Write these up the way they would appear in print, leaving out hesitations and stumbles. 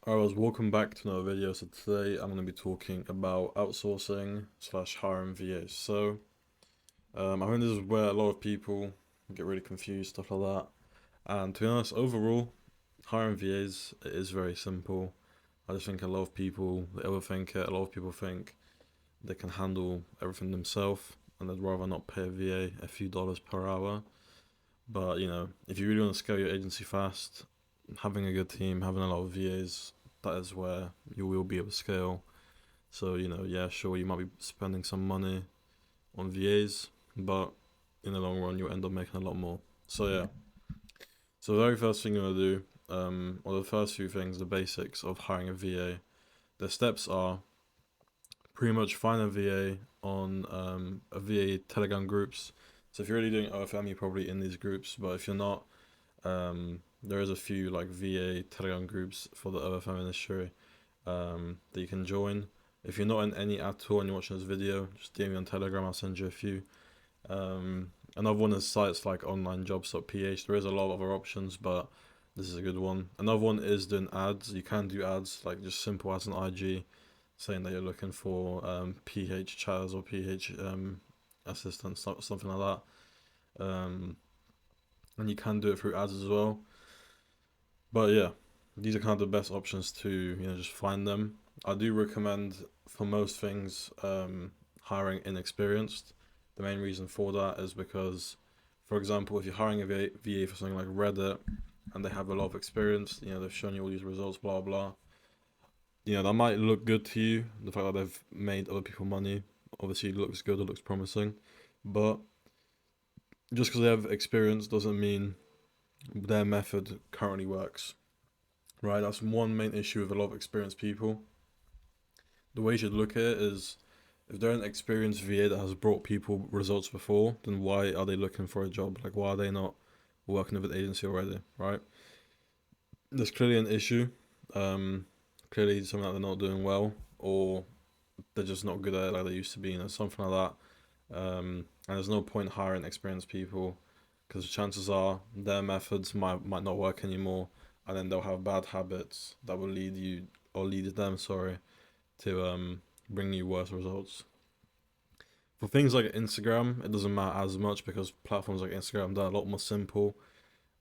Alright, welcome back to another video. So today I'm going to be talking about outsourcing slash hiring VAs. I think this is where a lot of people get really confused, stuff like that. And to be honest, overall, hiring VAs is very simple. I just think a lot of people they overthink it. A lot of people think they can handle everything themselves, and they'd rather not pay a VA a few dollars per hour. But if you really want to scale your agency fast, having a good team, having a lot of VAs, that is where you will be able to scale. So, yeah, sure, you might be spending some money on VAs, but in the long run, you'll end up making a lot more. So, yeah. So, the very first thing you want to do, or the first few things, the basics of hiring a VA, the steps are pretty much find a VA on a VA Telegram groups. So, if you're already doing OFM, you're probably in these groups, but if you're not, there is a few like VA Telegram groups for the OFM industry that you can join. If you're not in any at all and you're watching this video, just DM me on Telegram. I'll send you a few. Another one is sites like onlinejobs.ph. There is a lot of other options, but this is a good one. Another one is doing ads. You can do ads, like just simple ads on IG, saying that you're looking for PH chatters or PH assistants, something like that. And you can do it through ads as well. But yeah, these are kind of the best options to just find them. I do recommend for most things hiring inexperienced. The main reason for that is because, for example, if you're hiring a VA for something like Reddit and they have a lot of experience, they've shown you all these results, blah blah. That might look good to you. The fact that they've made other people money obviously looks good. It looks promising, but just because they have experience doesn't mean their method currently works. Right, that's one main issue with a lot of experienced people. The way you should look at it is if they're an experienced VA that has brought people results before, then why are they looking for a job? Like, why are they not working with an agency already, right? There's clearly an issue, clearly something that they're not doing well, or they're just not good at it like they used to be, something like that. And there's no point hiring experienced people because chances are their methods might not work anymore, and then they'll have bad habits that will lead them, sorry, to bring you worse results. For things like Instagram, it doesn't matter as much because platforms like Instagram, they're a lot more simple.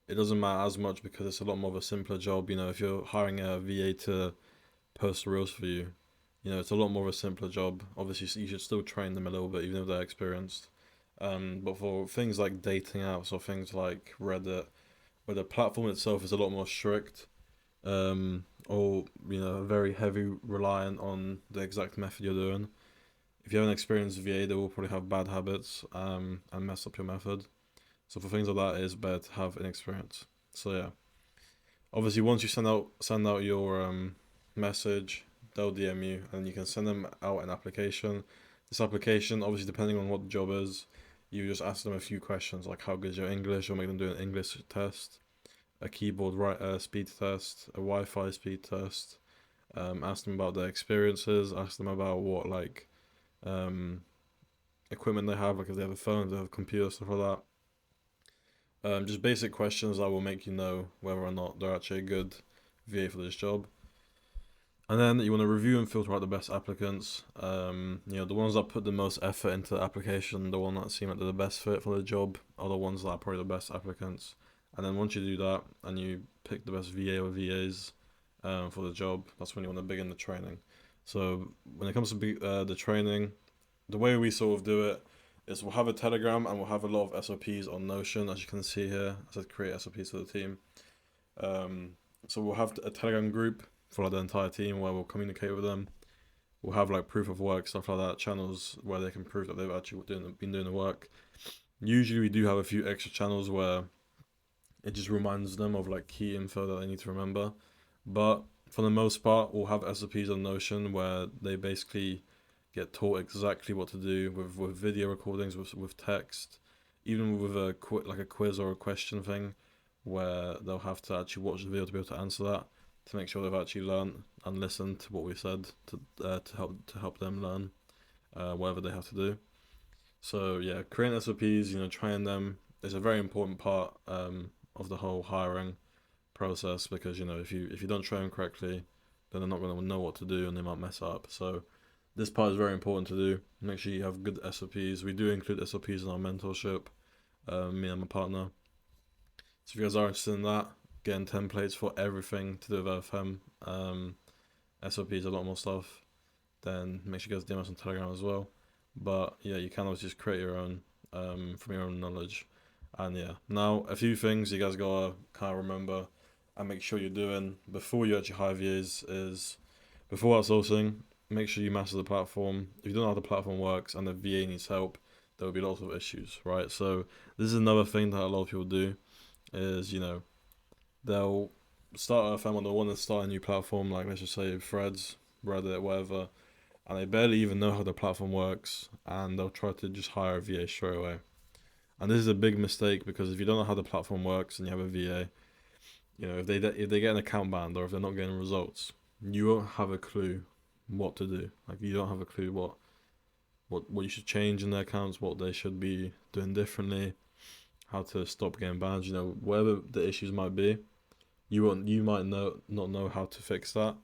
It doesn't matter as much because it's a lot more of a simpler job. If you're hiring a VA to post reels for you, it's a lot more of a simpler job. Obviously, you should still train them a little bit, even if they're experienced. But for things like dating apps or things like Reddit, where the platform itself is a lot more strict, or very heavy reliant on the exact method you're doing. If you have an experienced VA, they will probably have bad habits and mess up your method. So for things like that, it's better to have an experience. So yeah, obviously once you send out your message, they'll DM you, and you can send them out an application. This application, obviously depending on what the job is, you just ask them a few questions like how good is your English, or make them do an English test, a keyboard speed test, a Wi-Fi speed test. Ask them about their experiences. Ask them about what um, equipment they have, like if they have a phone, if they have a computer, stuff like that. Just basic questions that will make you know whether or not they're actually a good VA for this job. And then you want to review and filter out the best applicants. The ones that put the most effort into the application, the one that seem like they're the best fit for the job, are the ones that are probably the best applicants. And then once you do that and you pick the best VA or VAs for the job, that's when you want to begin the training. So when it comes to the training, the way we sort of do it is we'll have a Telegram and we'll have a lot of SOPs on Notion, as you can see here. I said create SOPs for the team. So we'll have a Telegram group for like the entire team where we'll communicate with them. We'll have like proof of work, stuff like that, channels where they can prove that they've actually been doing the work. Usually we do have a few extra channels where it just reminds them of like key info that they need to remember. But for the most part, we'll have SOPs on Notion where they basically get taught exactly what to do with video recordings, with text, even with a quiz or a question thing, where they'll have to actually watch the video to be able to answer that, to make sure they've actually learned and listened to what we said to help them learn whatever they have to do. So yeah, creating SOPs, train them is a very important part of the whole hiring process, because if you don't train them correctly, then they're not going to know what to do and they might mess up. So this part is very important to do. Make sure you have good SOPs. We do include SOPs in our mentorship, me and my partner. So if you guys are interested in that, getting templates for everything to do with OFM, SOPs, a lot more stuff, then make sure you guys DM us on Telegram as well. But yeah, you can always just create your own from your own knowledge. And yeah, now a few things you guys gotta kind of remember and make sure you're doing before you actually hire VAs is before outsourcing, make sure you master the platform. If you don't know how the platform works and the VA needs help, there will be lots of issues, right? So this is another thing that a lot of people do is, they'll start OFM or they want to start a new platform, like let's just say Threads, Reddit, whatever, and they barely even know how the platform works, and they'll try to just hire a VA straight away. And this is a big mistake because if you don't know how the platform works and you have a VA, if they get an account banned or if they're not getting results, you won't have a clue what to do. Like you don't have a clue what you should change in their accounts, what they should be doing differently, how to stop getting banned. Whatever the issues might be, you might not know how to fix that,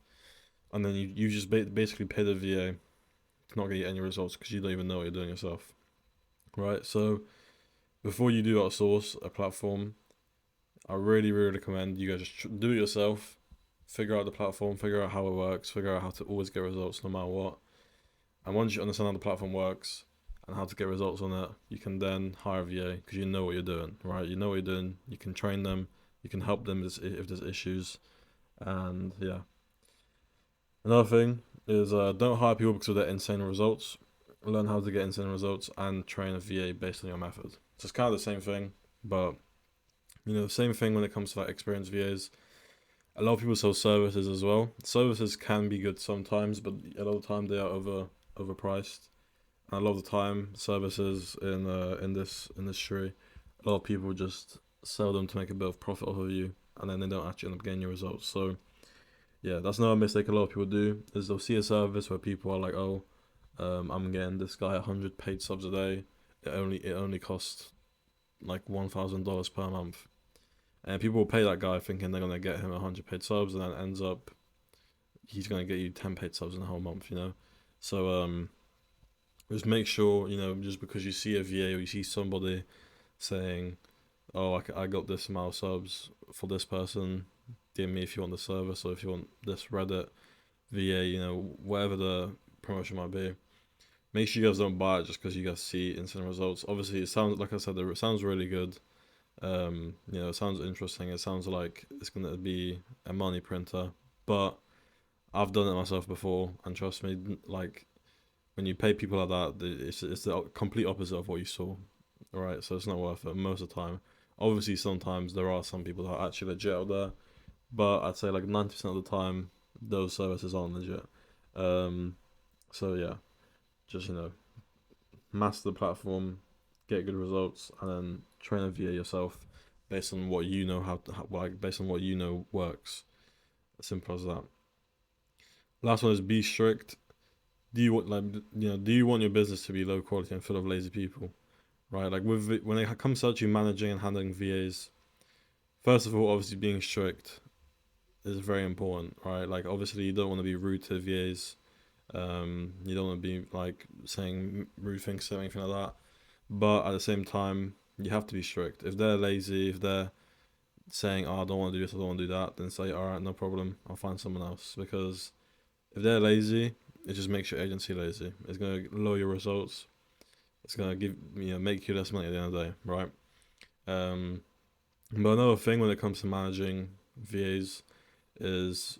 and then you just basically pay the VA to not get any results because you don't even know what you're doing yourself, right? So before you do outsource a platform, I really, really recommend you guys just do it yourself. Figure out the platform, figure out how it works, figure out how to always get results no matter what. And once you understand how the platform works and how to get results on it, you can then hire a VA because you know what you're doing, right? You know what you're doing. You can train them. You can help them if there's issues. And yeah. Another thing is don't hire people because of their insane results. Learn how to get insane results and train a VA based on your method. So it's kind of the same thing, but same thing when it comes to like experienced VAs. A lot of people sell services as well. Services can be good sometimes, but a lot of the time they are overpriced. And a lot of the time, services in this industry, a lot of people just sell them to make a bit of profit off of you, and then they don't actually end up getting your results. So yeah, that's another mistake a lot of people do is they'll see a service where people are like, oh, I'm getting this guy 100 paid subs a day. It only costs like $1,000 per month. And people will pay that guy thinking they're gonna get him 100 paid subs, and then it ends up he's gonna get you 10 paid subs in a whole month. So just make sure just because you see a VA or you see somebody saying, "Oh, I got this amount of subs for this person. DM me if you want the service or if you want this Reddit VA, whatever the promotion might be." Make sure you guys don't buy it just because you guys see instant results. Obviously, it sounds like I said, it sounds really good. It sounds interesting. It sounds like it's gonna be a money printer, but I've done it myself before, and trust me, like when you pay people like that, it's the complete opposite of what you saw, right? So it's not worth it most of the time. Obviously, sometimes there are some people that are actually legit out there, but I'd say like 90% of the time, those services aren't legit. So yeah, just master the platform, get good results, and then train a VA yourself based on what you know based on what you know works. Simple as that. Last one is be strict. Do you want your business to be low quality and full of lazy people, right? Like when it comes to actually managing and handling VAs, first of all, obviously being strict is very important, right? Like obviously you don't want to be rude to VAs. You don't want to be like saying rude things or anything like that. But at the same time, you have to be strict. If they're lazy, if they're saying, "Oh, I don't want to do this, I don't want to do that," then say, "All right, no problem. I'll find someone else." Because if they're lazy, it just makes your agency lazy. It's gonna lower your results. It's gonna make you less money at the end of the day, right? Um, but another thing when it comes to managing VAs is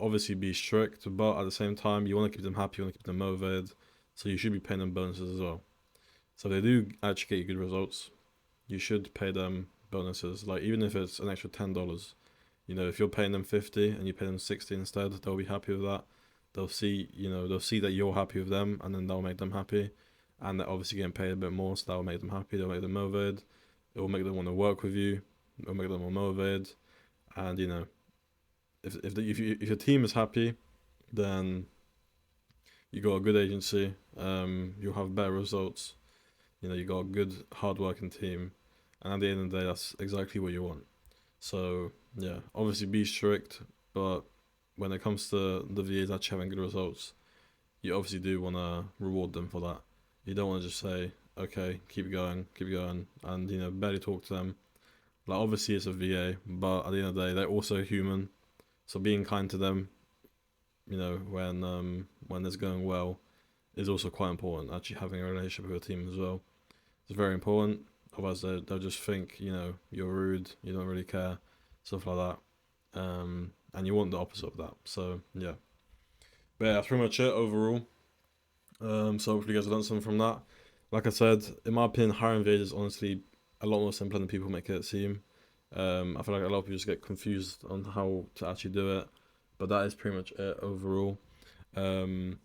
obviously be strict, but at the same time, you want to keep them happy, you want to keep them motivated, so you should be paying them bonuses as well. So if they do actually get you good results, you should pay them bonuses. Like even if it's an extra $10, if you're paying them 50 and you pay them 60 instead, they'll be happy with that. They'll see that you're happy with them, and then that'll make them happy. And they're obviously getting paid a bit more, so that'll make them happy. That'll make them motivated. It will make them want to work with you. It will make them more motivated. And if your team is happy, then you got a good agency. You'll have better results. You got a good, hardworking team, and at the end of the day, that's exactly what you want. So yeah, obviously be strict, but when it comes to the VAs actually having good results, you obviously do want to reward them for that. You don't want to just say, okay, keep going, and barely talk to them. Like, obviously it's a VA, but at the end of the day, they're also human. So being kind to them, when it's going well, is also quite important. Actually having a relationship with your team as well, it's very important. Otherwise, they'll just think you're rude, you don't really care, stuff like that. And you want the opposite of that. So yeah, but yeah, that's pretty much it overall. So hopefully you guys have learned something from that. Like I said, in my opinion, hiring VAs is honestly a lot more simpler than people make it seem. I feel like a lot of people just get confused on how to actually do it, but that is pretty much it overall. Um,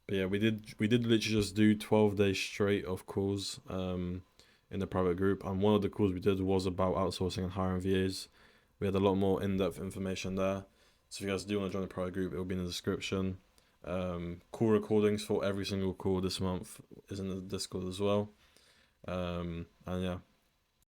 but yeah, we did literally just do 12 days straight of calls in the private group, and one of the calls we did was about outsourcing and hiring VAs. We had a lot more in-depth information there. So if you guys do want to join the private group, it will be in the description. Call recordings for every single call this month is in the Discord as well. And yeah,